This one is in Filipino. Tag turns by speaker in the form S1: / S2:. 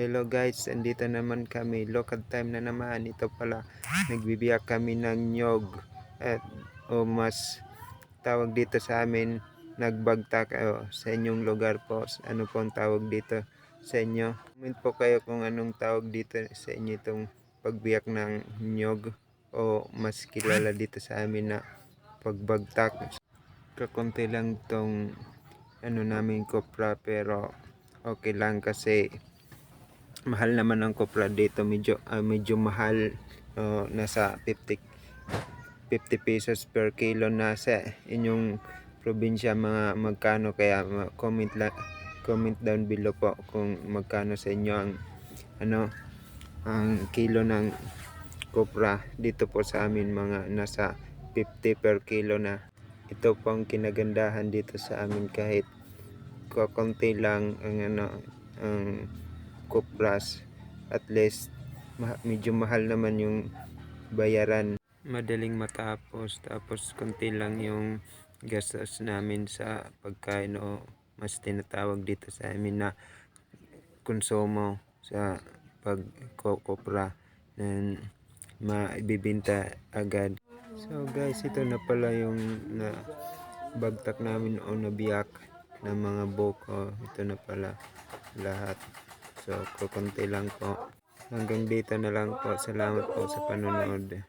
S1: Hello guys, andito naman kami. Local time na naman. Ito pala, nagbibiyak kami ng nyog. At o mas tawag dito sa amin, nagbagtak sa inyong lugar po. Ano po ang tawag dito sa inyo? Comment po kayo kung anong tawag dito sa inyo itong pagbiyak ng nyog o mas kilala dito sa amin na pagbagtak. Kakunti lang tong namin kopra pero okay lang kasi mahal naman ang kopra dito, medyo mahal. Nasa 50 pesos per kilo na sa inyong probinsya. Mga magkano, kaya comment down below po kung magkano sa inyo ang kilo ng kopra. Dito po sa amin mga nasa 50 per kilo na. Ito po ang kinagandahan dito sa amin, kahit kakunti lang ang kopras, at least medyo mahal naman yung bayaran. Madaling matapos, tapos konti lang yung gastos namin sa pagkain o mas tinatawag dito sa amin na konsumo sa pagkokopra na maibibinta agad. So guys, ito na pala yung bagtak namin o nabiyak ng mga buko. Ito na pala lahat. So kukunti lang po. Hanggang dito na lang po. Salamat po sa panonood.